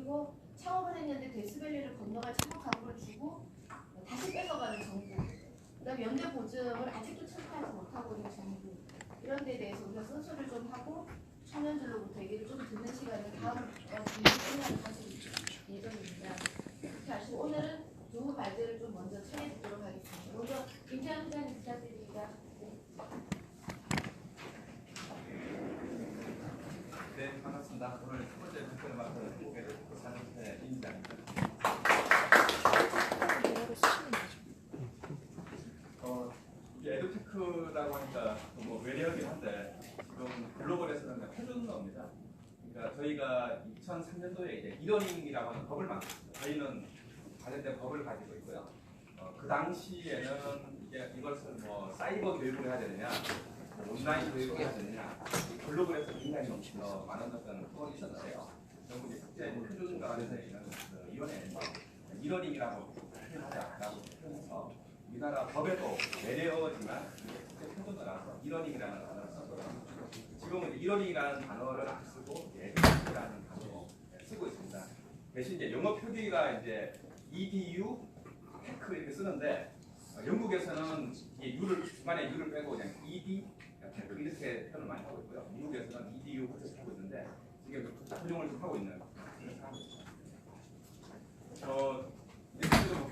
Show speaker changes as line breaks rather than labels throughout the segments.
그리고 창업을 했는데 데스밸리를 건너갈 창업 자금을 주고 다시 뺏어가는 정부, 그다음에 연대 보증을 아직도 철회하지 못하고 있는 정부, 이런 데에 대해서 우리가 쓴소리를 좀 하고 청년들로부터 얘기를 좀 듣는 시간을 다음 주에 가질 예정입니다. 그렇게 하시고 오늘은 두 발제를 좀 먼저 처리해 보도록 하겠습니다. 먼저 김태현 부장님 부탁드립니다.
네, 반갑습니다. 오늘 첫 번째 발표를 맡은 한국의 산업회 임장입니다. 이게 에듀테크라고 하니까 뭐 외래어긴 한데 지금 글로벌에서는 표준어입니다. 그러니까 저희가 2003년도에 이제 이러닝이라고 하는 법을 만들었습니다. 저희는 관련된 법을 가지고 있고요. 그 당시에는 이것을 뭐 사이버 교육을 해야 되느냐, 온라인 교육을 해야 되느냐, 글로벌에서 굉장히 많은 어떤 토론이 있었는데요. 결국 국제 표준관에서 있는 위원회에서 이러닝이라고 표현하자라고 표현해서 우리나라 법에도 외래어지만 국제 표준어라서 이러닝이라는 단어를 썼고요. 지금은 이러닝이라는 단어를 안 쓰고 에듀테크라는 단어로 쓰고 있습니다. 대신 이제 영어 표기가 이제 edu, 테크 이렇게 쓰는데 영국에서는 이 U를 중간에 U를 빼고 그냥 ed, 테크 이렇게 표현을 많이 하고 있고요. 미국에서는 edu 그렇게 하고 있는데 지금 활용을 좀 하고 있는 그런 상황입니다. 뭐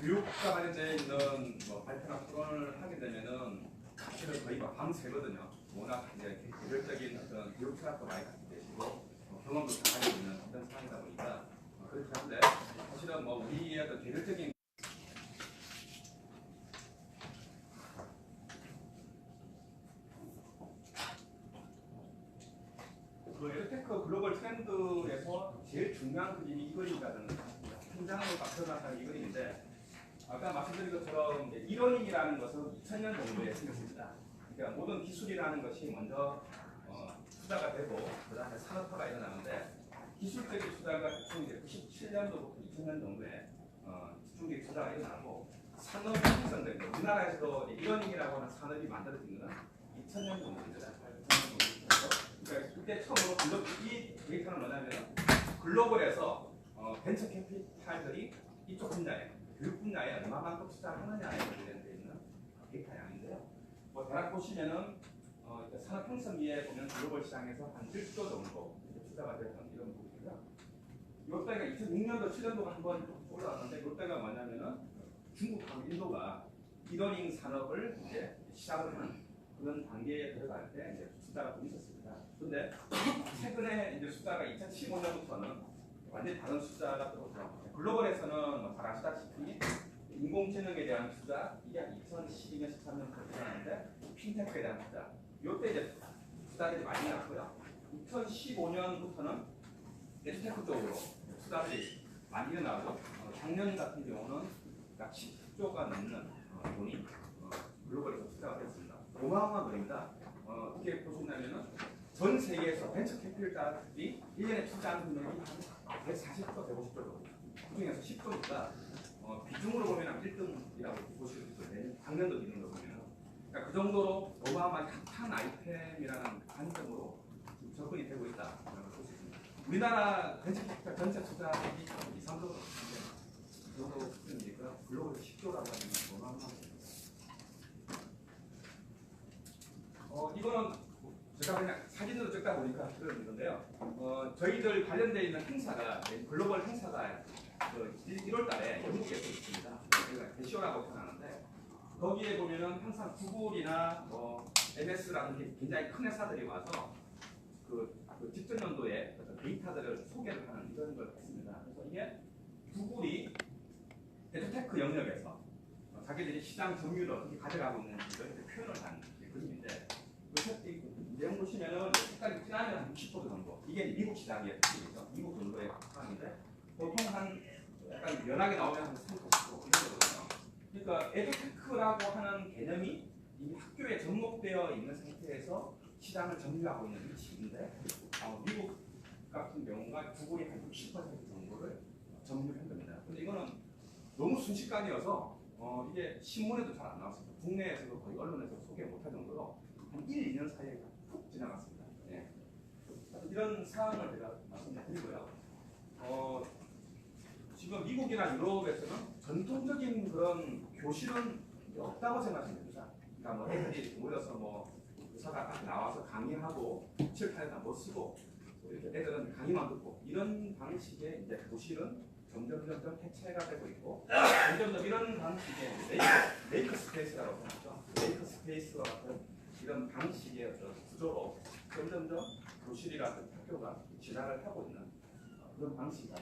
교육과 관련되어 있는 뭐 발표나 토론을 하게 되면은 사실은 거의 막 밤새거든요. 워낙 이제 개별적인 어떤 교육 철학도 많이 갖고 계시고 경험도 다 가지고 있는 그런 상황이다 보니까 그렇긴 한데 사실은 뭐 우리의 어떤 개별적인 그 에듀테크 글로벌 트렌드에서 제일 중요한 그림이 이 그림이라는 현장으로 박혀나가는 이 그림인데 아까 말씀드린 것처럼 이러닝이라는 것은 2000년 정도에 생겼습니다. 그러니까 모든 기술이라는 것이 먼저 투자가 되고 그 다음에 산업화가 일어나는데 기술적인 투자가 대충 이제 97년도부터 2000년 정도에 집중적인 투자가 일어나고 산업이 형성된 우리나라에서도 이러닝이라고 하는 산업이 만들어진 것은 2000년 정도입니다. 그러니까 그때 처음으로 이 데이터는 뭐냐면 글로벌에서 벤처 캐피탈들이 이쪽 분야에 교육 분야에 얼마만큼 투자하느냐에 관련되어 있는 데이터 양인데요. 뭐 대략 보시면은 산업 형성기에 보면 글로벌 시장에서 한 1조 정도 투자가 됐던 이런 부분이고요. 이때가 2006년도, 7년도가 한번 올라왔는데 이때가 뭐냐면은 중국하고 인도가 이러닝 산업을 이제 시작을 하는 그런 단계에 들어갈 때 이제 숫자가 좀 있었습니다. 그런데 최근에 이제 숫자가 2015년부터는 완전히 다른 숫자가 들어오죠. 글로벌에서는 뭐 잘 아시다시피 인공지능에 대한 투자 이게 2012년, 13년부터 일어나는데 핀테크에 대한 투자 이때 이제 투자들이 많이 났고요. 2015년부터는 에듀테크 쪽으로 투자들이 많이 일어나고 작년 같은 경우는 약 10조가 넘는 돈이 글로벌에서 투자가 됐습니다. 어마어마한 돈입니다. 어떻게 보시냐면은 전 세계에서 벤처 캐피탈들이 1년에 투자하는 금액이 한 140조, 150조 정도. 그 중에서 10조니까 비중으로 보면 1등이라고 보실 수 있어요. 작년도 있는 거 보면. 그러니까 그 정도로 어마어마한 핫한 아이템이라는 관점으로 접근이 되고 있다라고 볼 수 있습니다. 우리나라 벤처 캐피탈 전체 투자액이 2, 3조 이 정도 수준이니까 글로벌 10조라고 하면 어마어마합니다. 이거는 제가 그냥 사진으로 찍다 보니까 그런 건데요. 저희들 관련되어 있는 행사가 글로벌 행사가 1월달에 영국에서 있습니다. 저희가 대쇼라고 표현하는데 거기에 보면은 항상 구글이나 뭐 MS라는 굉장히 큰 회사들이 와서 그 직전 연도에 데이터들을 소개를 하는 이런 걸 했습니다. 그래서 이게 구글이 에듀테크 영역에서 자기들이 시장 점유율을 어떻게 가져가고 있는지를 표현을 한 그림인데 내용 보시면은 색깔이 진하면 한 60% 정도. 이게 미국 시장의 특징이죠. 미국 정도의 상황인데 보통 한 약간 연하게 나오면 한 30% 이런 거거든요. 그러니까 에듀테크라고 하는 개념이 이미 학교에 접목되어 있는 상태에서 시장을 점유하고 있는 위치인데 미국 같은 경우가 구글이 한 60% 정도를 점유한 겁니다. 근데 이거는 너무 순식간이어서 이게 신문에도 잘 안 나왔습니다. 국내에서도 거의 언론에서 소개 못할 정도로 한 1, 2년 사이에 푹 지나갔습니다. 네. 이런 상황을 제가 말씀드리고요. 미국이나 유럽에서는 전통적인 그런 교실은 없다고 생각하시면 됩니다. 그러니까 뭐 애들이 모여서 뭐 의사가 딱 나와서 강의하고 칠판에다 뭐 쓰고 이렇게 애들은 강의만 듣고 이런 방식의 이제 교실은 점점 해체가 되고 있고 점점 이런 방식의 메이커 스페이스라고 하죠. 메이커 스페이스와 같은 이런 방식의 어떤 구조로 점점 교실이라든 학교가 진화를 하고 있는 그런 방식이다.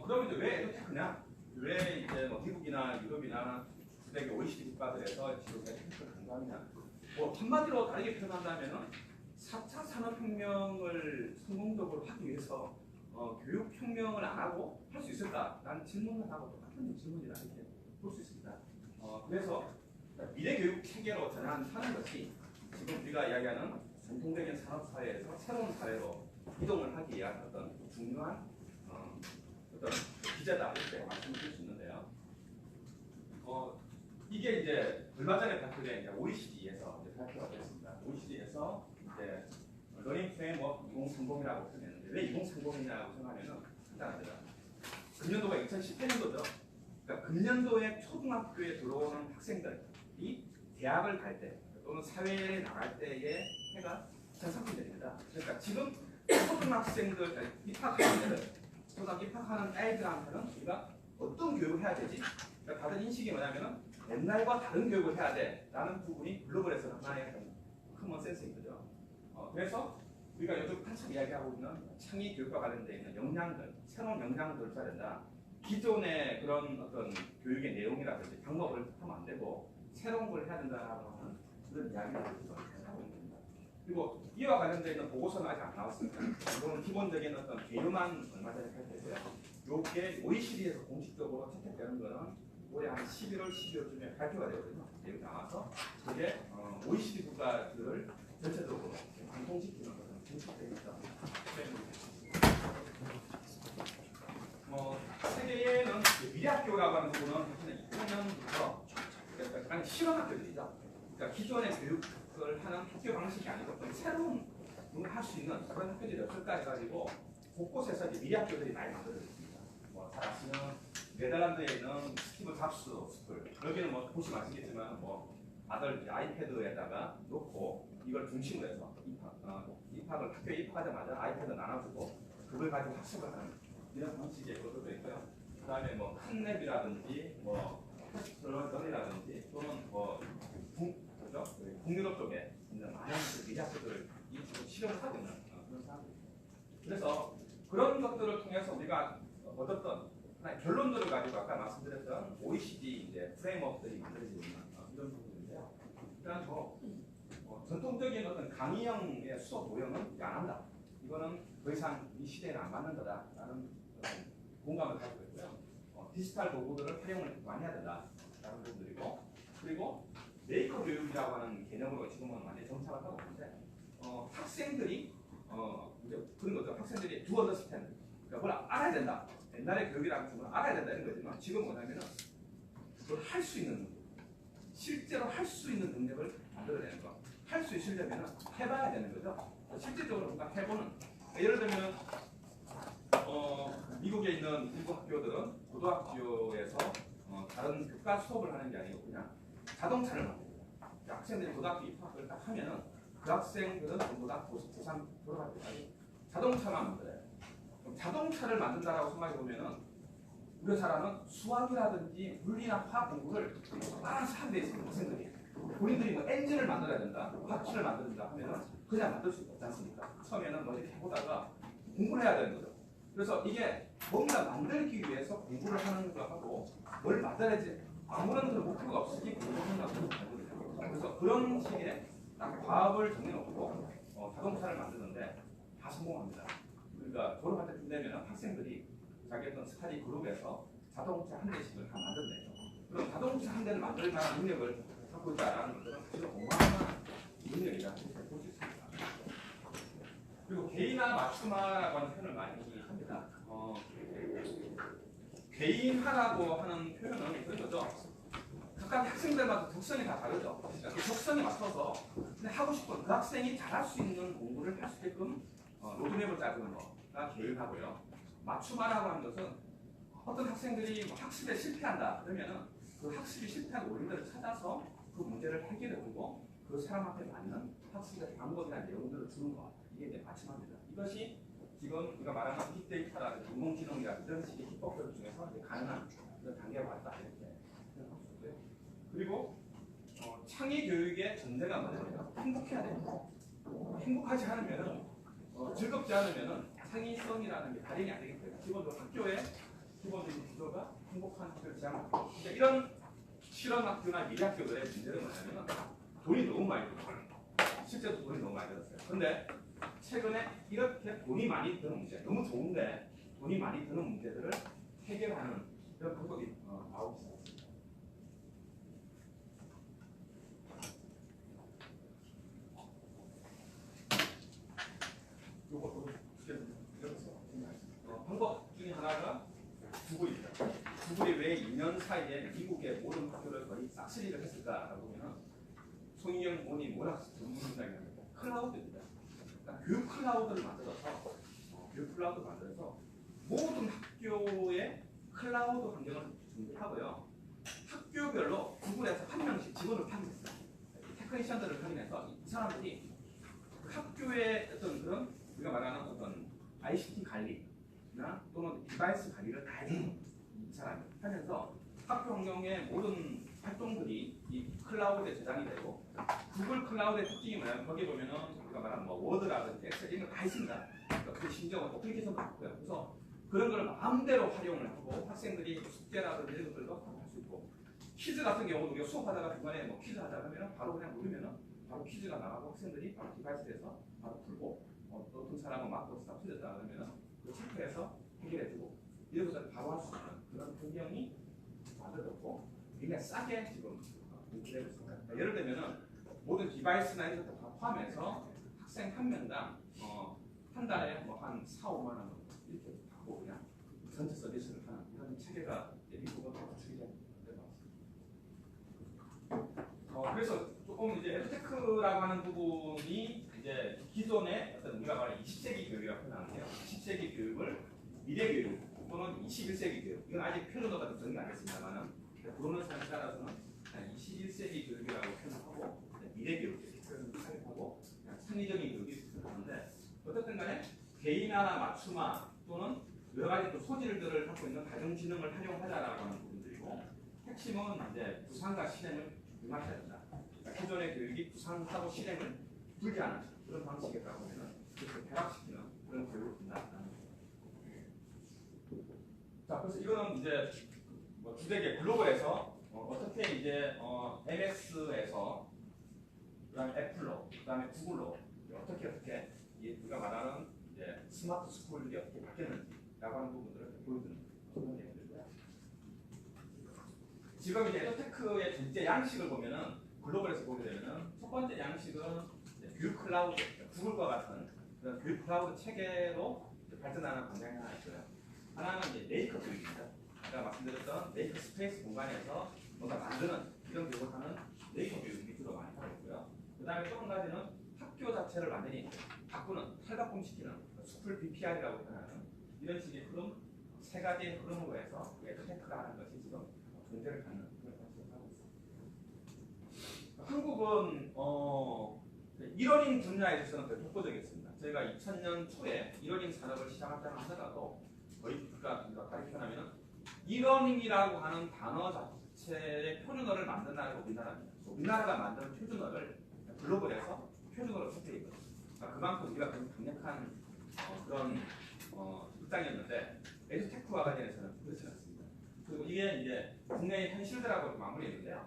그럼 이제 왜 에듀테크냐? 왜 이제 뭐 미국이나 유럽이나 주되게 OECD 국가들에서 지금 에듀테크를 강조하느냐? 뭐 한마디로 다르게 표현한다면은 4차 산업혁명을 성공적으로 하기 위해서 교육혁명을 안 하고 할 수 있을까라는 질문을 하고 똑같은 질문이라 이렇게 볼 수 있습니다. 그래서 미래 교육 체계로 전환하는 것이 지금 우리가 이야기하는 전통적인 산업 사회에서 새로운 사회로 이동을 하기 위한 어떤 중요한 어떤 기제다 이렇게 말씀드릴 수 있는데요. 이게 이제 얼마 전에 발표된 이제 OECD에서 이제 발표가 됐습니다. OECD에서 이제 러닝 프레임워크 2030이라고 표현했는데 왜 2030이냐고 생각하면은 간단합니다. 금년도가 2018년도죠. 그러니까 금년도에 초등학교에 들어오는 학생들이 대학을 갈 때 또는 사회에 나갈 때의 해가 2030년입니다. 그러니까 지금 초등학생들 입학하는 애들, 초등학교 입학하는 애들한테는 우리가 어떤 교육을 해야 되지? 그러니까 다른 인식이 뭐냐면은 옛날과 다른 교육을 해야 돼라는 부분이 글로벌에서는 하나의 커먼 센스인 거죠. 그래서 우리가 요즘 한참 이야기하고 있는 창의 교육과 관련되어 있는 역량들, 새로운 역량들을 써야 된다. 기존의 그런 어떤 교육의 내용이라든지 방법을 하면 안 되고 새로운 걸 해야 된다라고 하는 그런 이야기를 하고 있는 겁니다. 그리고 이와 관련되어 있는 보고서는 아직 안 나왔습니다. 이거는 기본적인 어떤 개요만 얼마 전에 발표했고요. 요게 OECD에서 공식적으로 채택되는 거는 올해 한 11월, 12월쯤에 발표가 되거든요. 여기 나와서 그게 OECD 국가들을 전체적으로 방송시키는 것은 공식되어 있다. 세계에는 미래학교라고 하는 부분은 2002년부터 약간 실험학교들이죠. 그러니까 기존의 교육을 하는 학교 방식이 아니고 좀 새로운 걸 할 수 있는 그런 학교들이 없을까 해가지고 곳곳에서 이제 미래학교들이 많이 만들어졌습니다. 잘 아시는 네덜란드에 있는 스티브 잡스 스쿨 여기는 뭐 보시면 아시겠지만 뭐 아들 아이패드에다가 놓고 이걸 중심으로 해서 입학을 학교에 입학하자마자 아이패드 나눠주고 그걸 가지고 학습을 하는 이런 방식의 것도 있고요. 그다음에 뭐 칸랩이라든지 뭐 스런이라든지 또는 뭐 북유럽 쪽에 있는 많은 미래학교들을 지금 실험을 하고 있는 그런 상황입니다. 그래서 그런 것들을 통해서 우리가 얻었던 하나의 결론들을 가지고 아까 말씀드렸던 OECD 이제 프레임워크들이 만들어지고 있는 이런 부분인데요. 일단 전통적인 어떤 강의형의 수업 모형은 안 한다. 이거는 더 이상 이 시대에는 안 맞는 거다라는 공감을 가지고 있고요. 디지털 도구들을 활용을 많이 해야 된다라는 부분들이고 그리고 메이커 교육이라고 하는 개념으로 지금은 많이 정착을 하고 있는데 학생들이 이제 그런 거죠. 학생들이 do understand 그러니까 뭘 알아야 된다. 옛날의 교육이라는 것은 알아야 된다 이런 거지만 지금 뭐냐면은 그걸 할 수 있는 능력, 실제로 할 수 있는 능력을 만들어내는 거. 할 수 있으려면 해봐야 되는 거죠. 실질적으로 뭔가 해보는. 예를 들면 미국에 있는 일부 학교들은 고등학교에서 다른 교과 수업을 하는 게 아니고 그냥 자동차를 만듭니다. 학생들이 고등학교 입학을 딱 하면은 그 학생들은 전부 다 고3 졸업할 때까지 자동차만 만들어요. 그럼 자동차를 만든다라고 생각해 보면은 우리 사람은 수학이라든지 물리나 화학 공부를 알아서 하게 돼 있습니다. 학생들이. 본인들이 뭐 엔진을 만들어야 된다, 화투를 만들어야 된다 하면은 그냥 만들 수 없지 않습니까? 처음에는 뭐 이렇게 해보다가 공부를 해야 되는 거죠. 그래서 이게 뭔가 만들기 위해서 공부를 하는 거하고 뭘 만들어야지 아무런 그런 목표가 없으니 공부한다고 생각하거든요. 그래서 그런 식의 딱 과업을 정해놓고 자동차를 만드는데 다 성공합니다. 그러니까 졸업할 때쯤 되면 학생들이 자기 어떤 스터디 그룹에서 자동차 한 대씩을 다 만든대요. 그럼 자동차 한 대를 만들 만한 능력을 갖고 있다는 것들은 사실 어마어마한 능력이다 이렇게 볼 수 있습니다. 그리고 개인화 맞춤화라고 하는 표현을 많이 합니다. 개인화라고 하는 표현은 그런 거죠. 각각 학생들마다 특성이 다 다르죠. 그러니까 그 특성에 맞춰서 하고 싶은 그 학생이 잘할 수 있는 공부를 할 수 있게끔 로드맵을 짜주는 거. 맞춤화가 개인하고요. 맞춤화라고 하는 것은 어떤 학생들이 뭐 학습에 실패한다 그러면은 그 학습이 실패한 원인들을 찾아서 그 문제를 해결해주고 그 사람한테 맞는 학습의 방법이나 내용들을 주는 것. 이게 이제 맞춤화입니다. 이것이 지금 우리가 말하는 빅데이터라든지 인공지능이라든지 이런 식의 기법들 중에서 이제 가능한 그런 단계가 왔다 이렇게 생각할 수 있고요. 그리고 창의 교육의 전제가 뭐냐면 행복해야 됩니다. 행복하지 않으면은 즐겁지 않으면은 창의성이라는 게 발현이 안 되기 때문에 기본적으로 학교의 기본적인 구조가 행복한 학교를 지향합니다. 이런 실험학교나 미래학교들의 문제는 뭐냐면 돈이 너무 많이 들어요. 실제로 돈이 너무 많이 들었어요. 근데 최근에 이렇게 돈이 많이 드는 문제, 너무 좋은데 돈이 많이 드는 문제들을 해결하는 이런 방법이 나오기 시작했습니다. 요것도 방법 중에 하나가 구글입니다. 구글이 왜 2년 사이에 미국의 모든 학교를 거의 싹쓸이를 했을까라고 보면 송희영 모니 워낙 전문가입니다. 클라우드입니다. 그러니까 교육 클라우드를 만들어서 모든 학교에 클라우드 환경을 준비하고요. 학교별로 구글에서 한 명씩 직원을 파견했어요. 테크니션들을 파견해서 이 사람들이 그 학교의 어떤 그런 우리가 말하는 어떤 ICT 관리나 또는 디바이스 관리를 다 해주는 이 사람이 하면서 학교 환경의 모든 활동들이 이 클라우드에 저장이 되고 구글 클라우드의 특징이 뭐냐면 거기 보면은 우리가 말하는 뭐 워드라든지 엑셀 이런 거 다 있습니다. 그러니까 그 심지어 어플리케이션도 있고요. 그래서 그런 걸 마음대로 활용을 하고 학생들이 숙제라든지 이런 것들도 할 수 있고 퀴즈 같은 경우도 우리가 수업하다가 중간에 뭐 퀴즈 하다 그러면 바로 그냥 누르면은 바로 퀴즈가 나가고 학생들이 바로 디바이스에서 바로 풀고 어떤 사람은 마크로스가 풀렸다 그러면은 그 체크해서 해결해주고 이런 것들을 바로 할 수 있는 그런 환경이 만들어졌고 굉장히 싸게 지금 공개되고 있습니다. 그러니까 예를 들면은 모든 디바이스나 이런 것들 다 포함해서 학생 한 명당 한 달에 뭐 한 4, 5만 원 이렇게 받고 그냥 전체 서비스를 하는 이런 체계가 미국은 구축이 된 것 같습니다. 그래서 조금 이제 에듀테크라고 하는 부분이 이제 기존의 어떤 우리가 말하는 20세기 교육이라고 표현하는데요. 20세기 교육을 미래 교육 또는 21세기 교육 이건 아직 표준어가 좀 정리가 안 됐습니다만은 그런 사람에 따라서는 21세기 교육이라고 표현하고 미래 교육 이렇게 표현을 하고 창의적인 교육이 표현하는데 어쨌든 간에 개인화나 맞춤화 또는 여러 가지 또 소질들을 갖고 있는 가정지능을 활용하자라고 하는 부분들이고 핵심은 이제 구상과 실행을 융합해야 된다. 그러니까 기존의 교육이 구상하고 실행을 불리하는 그런 방식이라고 하면은 그렇게 결합시키는 그런 교육을 준다는 거죠. 자, 그래서 이거는 이제 뭐 주되게 글로벌에서 어떻게 이제 MS에서 그다음에 애플로 그다음에 구글로 어떻게 우리가 말하는 이제 스마트 스쿨들이 어떻게 바뀌었는지라고 하는 부분들을 보여주는 그런 내용들이고요. 지금 이제 에듀테크의 둘째 양식을 보면은 글로벌에서 보게 되면은 첫 번째 양식은 교육 클라우드, 구글과 같은 그런 교육 클라우드 체계로 발전하는 방향이 하나 있고요. 하나는 이제 메이커 교육입니다. 아까 말씀드렸던 메이커 스페이스 공간에서 뭔가 만드는 이런 교육을 하는 메이커 교육이 주로 많이 하고 있고요. 그 다음에 또 한 가지는 학교 자체를 완전히 바꾸는, 탈바꿈시키는 스쿨 BPR이라고 표현하는 이런 식의 흐름, 세 가지의 흐름으로 해서 에듀테크라는 것이 지금 존재를 갖는 그런 방식을 하고 있습니다. 한국은 이러닝 분야에 있어서는 되게 독보적이었습니다. 저희가 2000년 초에 이러닝 산업을 시작했다고 하더라도 거의 우리가 다르게 표현하면 이러닝이라고 하는 단어 자체의 표준어를 만든 나라가 우리나라입니다. 우리나라가 만든 표준어를 글로벌에서 표준어로 선택했거든요. 그러니까 그만큼 우리가 굉장히 강력한 그런 입장이었는데 에듀테크와 관련해서는 그렇지 않습니다. 그리고 이게 이제 국내의 현실들하고 마무리했는데요.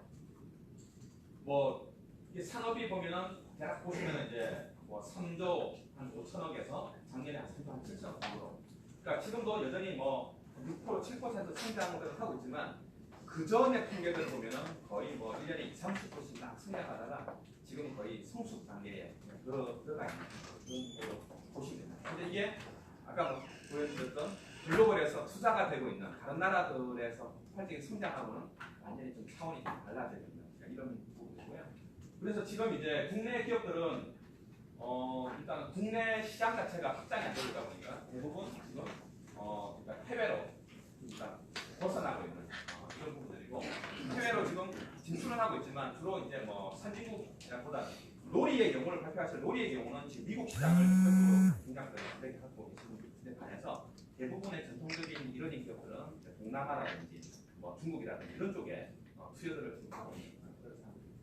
뭐 이게 산업이 보면은 대략 보시면 이제 뭐 3조 한 5천억에서 작년에 한 3조 한 7천억 정도로. 그러니까 지금도 여전히 뭐 6%, 7% 성장을 하고 있지만 그 전의 통계들 보면은 거의 뭐 1년에 20, 30%씩 막 성장하다가 지금 거의 성숙 단계에 들어가 있는 그런 걸로 보시면 됩니다. 근데 이게 아까 뭐 보여드렸던 글로벌에서 투자가 되고 있는 다른 나라들에서 활동이 성장하고는 완전히 좀 차원이 좀 달라져 있는 이런 부분이고요. 그래서 지금 이제 국내 기업들은 일단 국내 시장 자체가 확장이 안 되다 보니까 대부분 지금 일단 해외로 일단 벗어나고 있는 이런 부분들이고, 해외로 지금 진출을 하고 있지만 주로 이제 뭐 선진국보다 로리의 경우를 발표하실 로리의 경우는 지금 미국 시장을 적극적으로 굉장히 갖고 계시는 반해서 대부분의 전통적인 이러닝 기업들은 동남아라든지 뭐 중국이라든지 이런 쪽에 투자들을 지금 하고 있는 그런 상황입니다.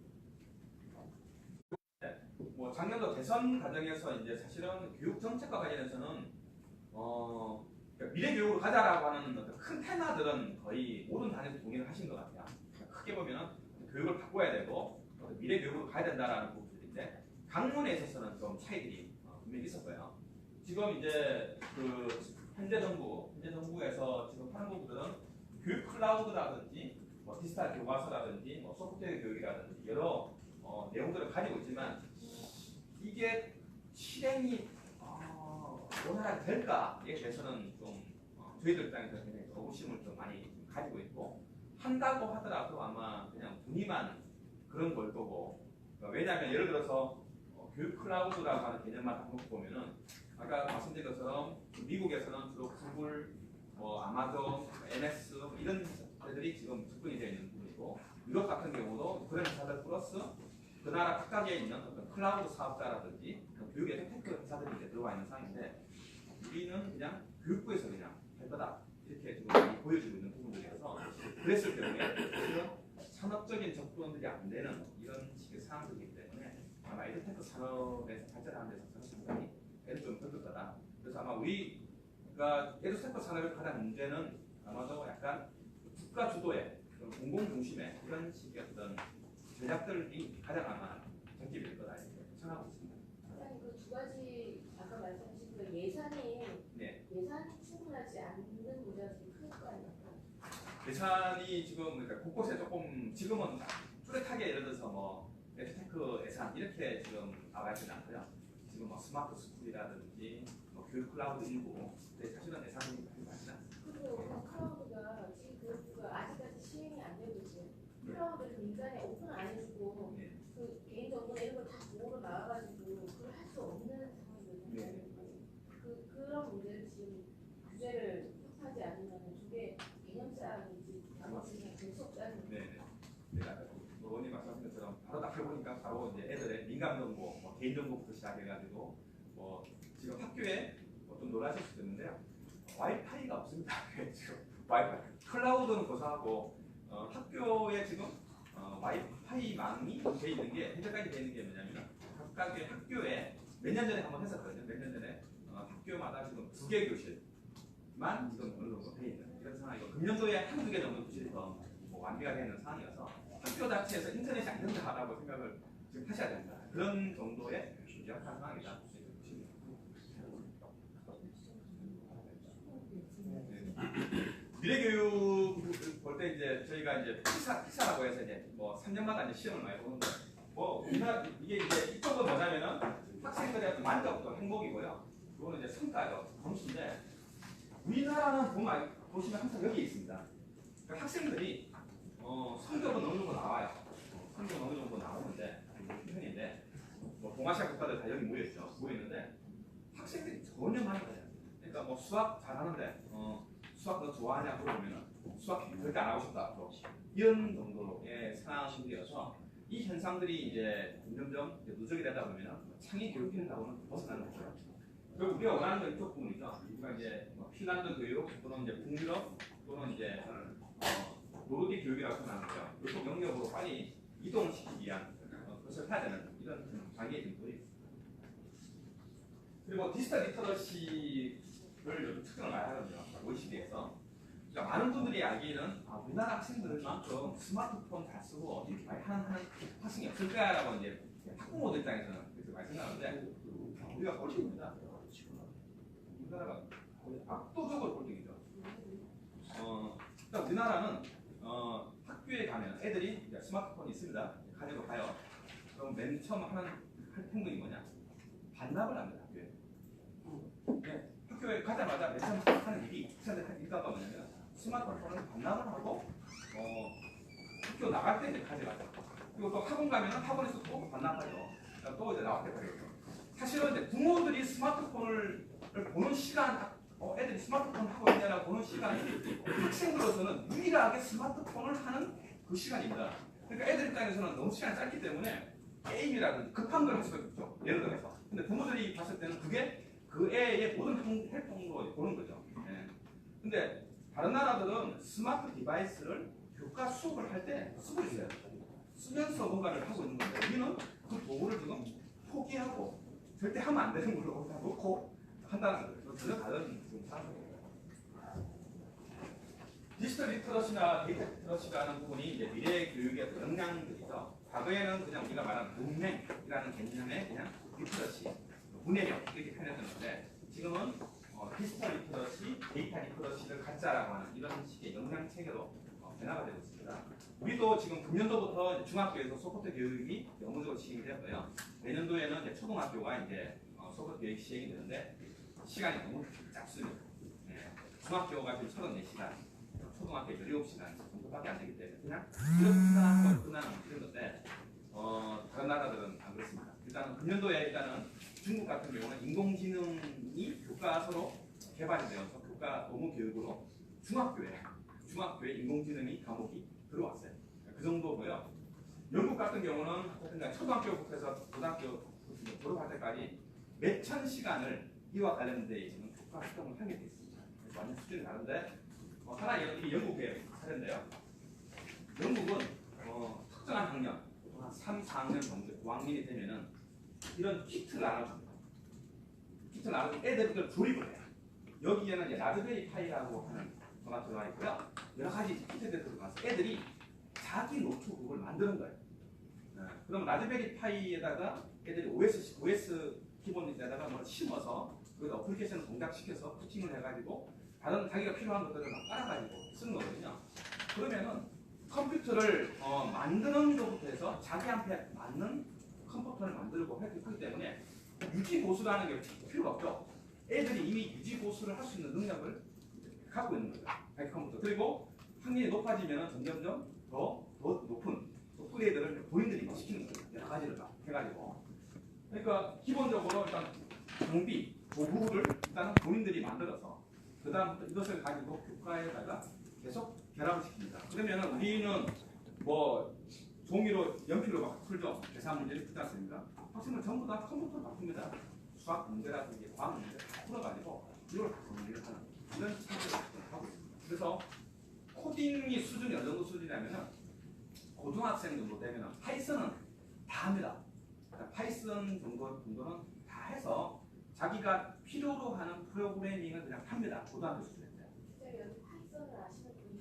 뭐 작년도 대선 과정에서 이제 사실은 교육 정책과 관련해서는 그러니까 미래 교육으로 가자라고 하는 어떤 큰 테마들은 거의 모든 당에서 동의를 하신 것 같아요. 그러니까 크게 보면은 교육을 바꿔야 되고 미래 교육으로 가야 된다라는 부분들인데, 강론에 있어서는 좀 차이들이 분명히 있었고요. 지금 이제 그 현재 정부에서 지금 하는 부분들은 교육 클라우드라든지 뭐 디지털 교과서라든지 뭐 소프트웨어 교육이라든지 여러 내용들을 가지고 있지만, 이게 실행이 원활하게 될까에 대해서는 좀 저희들 입장에서 굉장히 의구심을 좀 많이 가지고 있고, 한다고 하더라도 아마 그냥 분위만 그런 걸 거고, 왜냐하면 예를 들어서 교육 클라우드라고 하는 개념만 한번 보면은 아까 말씀드린 것처럼 미국에서는 주로 구글, 뭐 아마존, MS 이런 회사들이 지금 접근이 되어 있는 부분이고, 유럽 같은 경우도 그런 회사들 플러스 그 나라 각각에 있는 어떤 클라우드 사업자라든지 교육의 테크 회사들이 이제 들어와 있는 상황인데, 우리는 그냥 교육부에서 그냥 할 거다 이렇게 지금 많이 보여지고 있는 부분들이어서, 그랬을 경우에 사실은 산업적인 접근들이 안 되는 이런 식의 상황들이기 때문에 아마 에듀테크 산업에서 발전하는 데 있어서는 상당히 애를 좀 겪을 거다. 그래서 아마 우리가 에듀테크 산업의 가장 문제는 아마도 약간 국가 주도의 공공 중심의 이런 식의 어떤 전략들이 가장 아마 적립이 될 거다 이렇게 생각하고 있습니다.
사장님 그 두 가지 아까 말씀하신 그 예산이 충분하지 않는 문제가 좀 클 거 아닙니까?
예산이 지금 그러니까 곳곳에 조금 지금은 뚜렷하게 예를 들어서 뭐 에듀테크 예산 이렇게 지금 나와 있지는 않고요. 지금 뭐 스마트 스쿨이라든지 뭐 교육 클라우드 일부, 근데 사실은 예산이 많지 않습니다.
그리고 클라우드가 지금 교육부가 아직까지 시행이 안 되고 있어요. 클라우드를 민간에 오픈 안 해주고
네.
그 개인 정보나 이런 걸 다 보호로 나와가지고 그걸 할 수 없는 상황이거든요.
네.
그런 문제를 지금 규제를 협하지 않으면 그게 개념사항이지 나머지는 될 수 없다는 거예요.
네. 내가 의원님 말씀하신 것처럼 바로 딱 해보니까 바로 이제 애들의 민감 정보, 뭐 개인 정보부터 시작해가지고 뭐 지금 학교에 좀 놀라실 수도 있는데요. 와이파이가 없습니다. 지금 와이파이 클라우드는 고사하고 학교에 지금 와이파이망이 돼 있는 게 현재까지 돼 있는 게 뭐냐면 각각의 학교에 몇 년 전에 한번 했었거든요. 몇 년 전에 학교마다 지금 2개 교실만 지금 어느 정도 돼 있는 이런 상황이고, 금년도에 한두 개 정도 교실이 더 완비가 되어 있는 상황이어서 학교 자체에서 인터넷이 안 된다라고 생각을 지금 하셔야 됩니다. 그런 정도의 심각한 상황이다. 미래교육 볼 때 이제 저희가 이제 피사라고 해서 이제 뭐 3년마다 이제 시험을 많이 보는데, 뭐 우리나라 이게 이제 이쪽은 뭐냐면은 학생들의 어떤 만족도 행복이고요. 그거는 이제 성과죠, 점수인데, 우리나라는 보시면 항상 여기 있습니다. 그러니까 학생들이 성적은 어느 정도 나와요. 성적은 어느 정도 나오는데 편인데, 뭐 동아시아 국가들 다 여기 모여있는데 학생들이 전혀 많이 가요. 그러니까 뭐 수학 잘하는데 수학 너 좋아하냐 물어보면은 수학 절대 안 하고 싶다 앞으로, 이런 정도의 상황들이어서 이 현상들이 이제 점점점 누적이 되다 보면 창의 교육이라고는 벗어나는 거죠. 그리고 우리가 원하는 건 이쪽 부분이죠. 우리가 이제 뭐 핀란드 교육 또는 이제 북유럽 또는 이제 노르딕 교육이라고 생각하는 거죠. 이쪽 영역으로 빨리 이동시키기 위한 것을 해야 되는 이런 장애의 점들이 있습니다. 그리고 디지털 리터러시를 요즘 측정을 많이 하거든요. OECD에서. 그러니까 많은 분들이 알기에는 우리나라 학생들만큼 스마트폰 다 쓰고 이렇게 많이 하는 학생이 없을 거야라고 이제 학부모들 입장에서는 그렇게 많이 생각하는데, 우리가 꼴등입니다. 우리나라가 거의 압도적으로 꼴등이죠. 그러니까 우리나라는 학교에 가면 애들이 이제 스마트폰이 있습니다. 가지고 가요. 그럼 맨 처음 할 행동이 뭐냐? 반납을 합니다. 학교에. 네, 학교에 가자마자 맨 처음 하는 일이 일과가 뭐냐면 스마트폰을 반납을 하고 학교 나갈 때 이제 가져가죠. 그리고 또 학원 가면은 학원에서 또 반납하죠. 또 이제 나올 때 가져가죠. 사실은 이제 부모들이 스마트폰을 보는 시간, 애들이 스마트폰 하고 있냐라고 보는 시간이 학생들로서는 유일하게 스마트폰을 하는 그 시간입니다. 그러니까 애들 입장에서는 너무 시간이 짧기 때문에 게임이라든지 급한 걸 할 수가 없죠. 예를 들어서. 근데 부모들이 봤을 때는 그게 그 애의 모든 활동으로 보는 거죠. 예. 근데 다른 나라들은 스마트 디바이스를 교과 수업을 할 때 쓰고 있어요. 쓰면서 뭔가를 하고 있는 건데 우리는 그 도구를 지금 포기하고 절대 하면 안 되는 걸로 놓고 한다는 거예요. 전혀 다른 상황이에요. 디지털 리터러시나 데이터 리터러시라는 부분이 이제 미래 교육의 역량들이죠. 과거에는 그냥 우리가 말하는 문맹이라는 개념의 그냥 리터러시, 문해력 이렇게 표현했었는데 지금은 디지털 리터러시, 데이터 리터러시를 갖자라고 하는 이런 식의 역량 체계로 변화가 되고 있습니다. 우리도 지금 금년도부터 중학교에서 소프트 교육이 영구적으로 시행이 되었고요. 내년도에는 이제 초등학교가 이제 소프트 교육이 시행이 되는데 시간이 너무 짧습니다. 네. 중학교가 지금 34시간, 초등학교 17시간 정도밖에 안 되기 때문에 그냥 이렇게 끝나는 이런 건데 다른 나라들은 안 그렇습니다. 일단은 금년도에 일단은 중국 같은 경우는 인공지능이 교과서로 개발이 되어서 교과 의무 교육으로 중학교에 인공지능이 과목이 들어왔어요. 그 정도고요. 영국 같은 경우는 어쨌든 초등학교부터 해서 고등학교 졸업할 때까지 몇천 시간을 이와 관련된 지금 교과 활동을 하게 돼 있습니다. 그래서 완전 수준이 다른데 하나 이 영국의 사례인데요. 영국은 특정한 학년, 한 3, 4학년 정도 5학년이 되면은 이런 키트를 나눠줍니다. 키트를 나눠주면 애들이 그걸 조립을 해요. 여기에는 이제 라즈베리 파이라고 하는 거가 들어가 있고요. 여러 가지 키트들이 들어가서 애들이 자기 노트북을 만드는 거예요. 그럼 라즈베리 파이에다가 애들이 OS 키보드에다가 뭘 심어서 거기다 어플리케이션을 동작시켜서 부팅을 해가지고 다른 자기가 필요한 것들을 막 깔아가지고 쓰는 거거든요. 그러면은 컴퓨터를 만드는 것부터 해서 자기한테 맞는 컴퓨터를 만들고 했기 때문에 유지보수라는 게 필요가 없죠. 애들이 이미 유지보수를 할 수 있는 능력을 갖고 있는 거죠. 자기 컴퓨터. 그리고 학년이 높아지면 점점점 더 높은 업그레이드를 본인들이 시키는 거예요. 여러 가지를 다 해가지고. 그러니까 기본적으로 일단 장비, 도구를 일단 본인들이 만들어서 그 다음부터 이것을 가지고 교과에다가 계속 결합을 시킵니다. 그러면 우리는 뭐 종이로 연필로 막 풀죠. 계산 문제를 풀지 않습니까? 학생들 전부 다 컴퓨터를 바꿉니다. 수학 문제라든지 과학 문제 다 풀어가지고 이걸 정리를 하는 이런 체계를 하고 있습니다. 그래서 코딩이 수준이 어느 정도 수준이냐면은 고등학생 정도 되면은 파이썬은 다 합니다. 파이썬 정도는 다 해서 자기가 필요로 하는 프로그래밍을 그냥 합니다. 고등학교 수준에.
진짜 여기 파이썬을 아시는 분이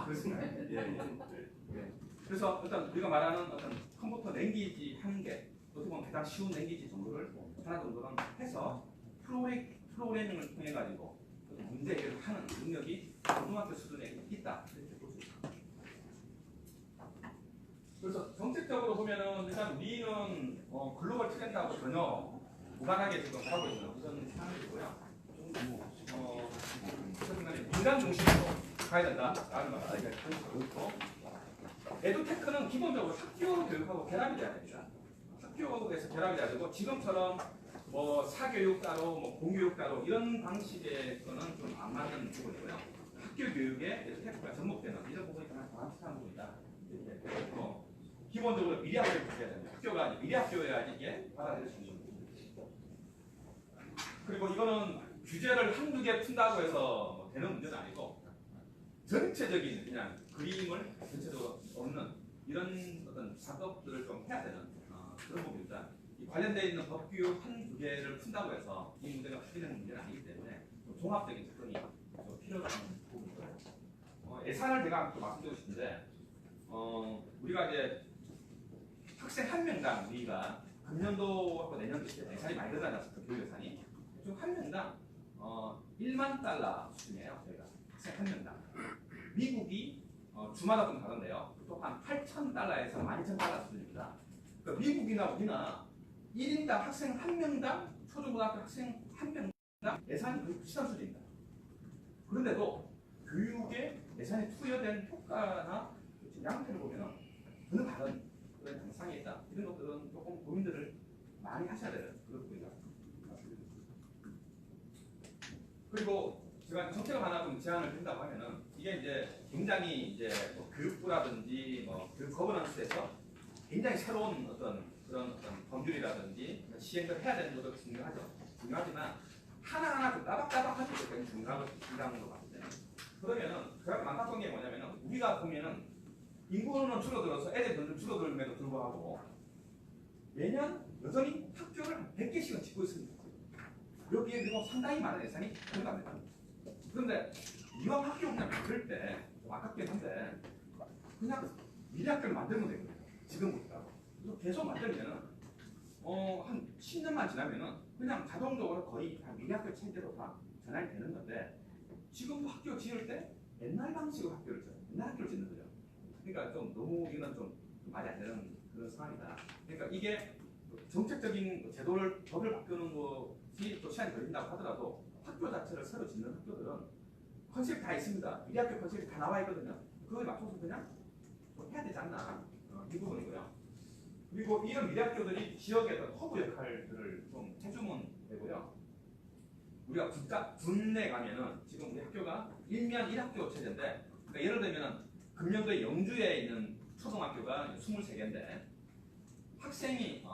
그렇습니다. 예. 그래서 일단 우리가 말하는 어떤 컴퓨터 랭귀지 한 개, 어떻게 보면 가장 쉬운 랭귀지 정도를 하나 정도는 해서 프로그래밍을 통해 가지고 문제 해결을 하는 능력이 고등학교 수준에 있다. 이렇게 볼 수 있습니다. 그래서 정책적으로 보면은 일단 우리는 글로벌 트렌드하고 전혀 무관하게 지금 하고 있는 그런 상황이고요. 민간 중심으로 가야 된다라는 걸 알게 되고, 에듀테크는 기본적으로 학교 교육하고 결합이 돼야 됩니다. 학교에서 결합이 돼야 되고 지금처럼 뭐 사교육 따로, 뭐 공교육 따로 이런 방식의 거는 좀 안 맞는 부분이고요. 학교 교육에 에듀테크가 접목되는 이런 부분이 가장 바람직한 부분이다. 이렇게 기본적으로 미래 학교를 해야 됩니다. 학교가 미래 학교여야지 이게 받아들일 수 있는 부분입니다. 그리고 이거는 규제를 한두 개 푼다고 해서 뭐 되는 문제는 아니고 전체적인 그냥 그림을 전체적으로 얻는 이런 어떤 작업들을 좀 해야 되는 그런 부분입니다. 이 관련되어 있는 법규 한두 개를 푼다고 해서 이 문제가 풀리는 문제는 아니기 때문에 종합적인 접근이 좀 필요한 부분이고요. 예산을 제가 또 말씀드리고 싶은데 우리가 이제 학생 한 명당 우리가 금년도하고 내년도 예산이 많이 늘어났습니다. 교육 예산이 좀 한 명당 1만 달러 수준이에요. 저희가 학생 한 명당. 미국이 주마다 좀 다른데요. 또 한 8,000달러에서 12,000달러 수준입니다. 그러니까 미국이나 우리나 1인당 학생 한 명당 초중고등학교 학생 한 명당 예산이 거의 비슷한 수준입니다. 그런데도 교육에 예산이 투여된 효과나 양태를 보면 전혀 다른 그런 양상이 있다. 이런 것들은 조금 고민들을 많이 하셔야 되는 그런 부분이다. 그리고 제가 정책을 하나 좀 제안을 드린다고 하면은 이게 이제 굉장히 이제 뭐 교육부라든지 뭐 교육 거버넌스에서 굉장히 새로운 어떤 그런 어떤 법률이라든지 시행을 해야 되는 것도 중요하죠. 중요하지만 하나하나 그 따박따박 하는 것도 굉장히 중요한 것 같은데 그러면은 제가 안타까운 게 뭐냐면은 우리가 보면은 인구는 줄어들어서 애들 점점 줄어들음에도 불구하고 매년 여전히 학교를 한 100개씩은 짓고 있습니다. 여기에 그리고 상당히 많은 예산이 들어갑니다. 그런데 이왕 학교 그냥 만들 때 좀 아깝긴 한데 그냥 미래 학교를 만들면 되거든요. 지금부터. 그래서 계속 만들면은 한 10년만 지나면은 그냥 자동적으로 거의 다 미래 학교 체제로 다 전환이 되는 건데 지금도 학교 지을 때 옛날 방식으로 학교를 짓어요. 옛날 학교를 짓는 거죠. 그러니까 좀 너무 이건 좀 말이 안 되는 그런 상황이다. 그러니까 이게 정책적인 제도를 법을 바꾸는 것이 또 시간이 걸린다고 하더라도 학교 자체를 새로 짓는 학교들은 컨셉이 다 있습니다. 미래 학교 컨셉이 다 나와 있거든요. 그거에 맞춰서 그냥 좀 해야 되지 않나 이 부분이고요. 그리고 이런 미래 학교들이 지역의 허브 역할들을 좀 해주면 되고요. 우리가 군내 가면은 지금 우리 학교가 일면 1학교 체제인데 그러니까 예를 들면은 금년도에 영주에 있는 초등학교가 23개인데 학생이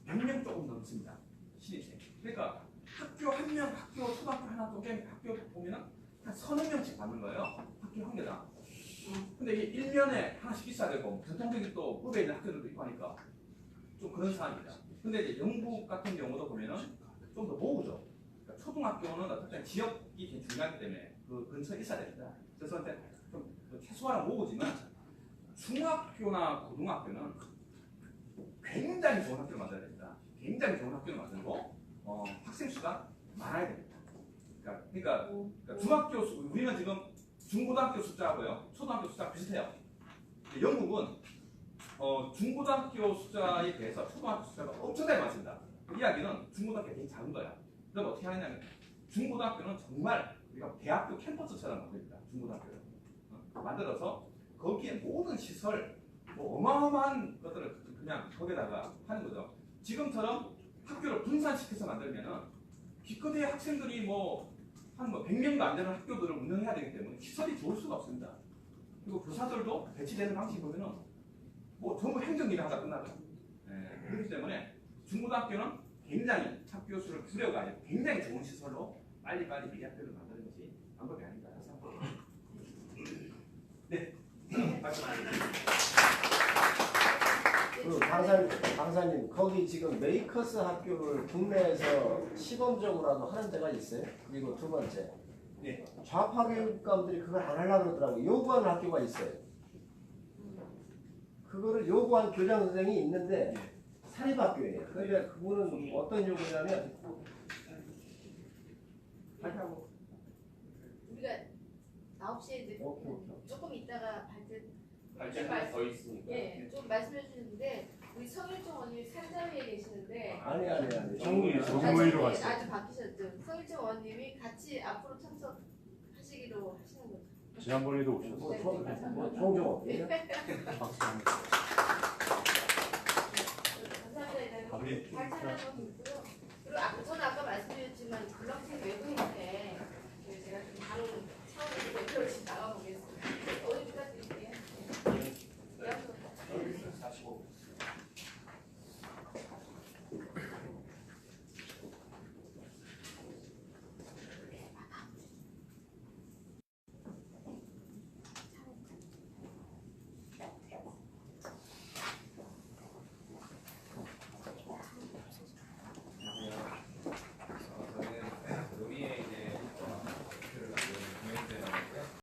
100명 조금 넘습니다. 신입생. 그러니까 학교 한 명, 학교 초등학교 하나 쪽에 학교 보면은 한 서너 명씩 받는 거예요. 학교 한 개당. 근데 이게 1년에 하나씩 있어야 되고 전통적인 또 후배 있는 학교들도 있고 하니까 좀 그런 상황입니다. 근데 이제 영국 같은 경우도 보면은 좀 더 모으죠. 그러니까 초등학교는 어쨌든 지역이 되게 중요하기 때문에 그 근처에 있어야 됩니다. 그래서 이제 좀 최소한 모으지만 중학교나 고등학교는 굉장히 좋은 학교를 만들어야 됩니다. 굉장히 좋은 학교를 만들고 학생 수가 많아야 됩니다. 그러니까 중학교 우리는 지금 중고등학교 숫자하고요 초등학교 숫자 비슷해요. 영국은 중고등학교 숫자에 비해서 초등학교 숫자가 엄청나게 많습니다. 그 이야기는 중고등학교가 되게 작은 거야. 그럼 어떻게 하냐면 중고등학교는 정말 우리가 대학교 캠퍼스처럼 만듭니다. 중고등학교를 만들어서 거기에 모든 시설 뭐 어마어마한 것들을 그냥 거기다가 하는 거죠. 지금처럼 학교를 분산시켜서 만들면은 기껏해 학생들이 한 100명도 안 되는 학교들을 운영해야 되기 때문에 시설이 좋을 수가 없습니다. 그리고 교사들도 배치되는 방식이 보면은 전부 행정일을 하다 끝나죠. 그렇기 때문에 중고등학교는 굉장히 학교 수를 줄여가지고 굉장히 좋은 시설로 빨리빨리 미래 학교를 만드는 것이 방법이 아닌가 생각합니다. 네, 말씀하십시오.
강사님 거기 지금 메이커스 학교를 국내에서 시범적으로라도 하는 데가 있어요? 그리고 두 번째
네.
좌파 교육감들이 그걸 안 하려고 그러더라고요. 요구하는 학교가 있어요. 그거를 요구한 교장 선생이 있는데 사립학교예요. 그러니까 그분은 어떤 요구냐면
우리가 9시에 이제 조금 있다가
발전이 더 있으니까.
예, 좀 말씀해 주시는데 우리 성일종 원님이 산자위에 계시는데
아니
정무위로 갔어요.
아주 바뀌셨죠. 성일종 원님이 같이 앞으로 참석하시기로 하시는 거죠.
지난번에도 오셨어요.
종종
감사합니다. 일단은 발전하는 거 있고요. 그리고 저는 아까 말씀드렸지만 블록체인 외부인 때 제가 좀 다른 차원에서 대표를 나가보겠습니다.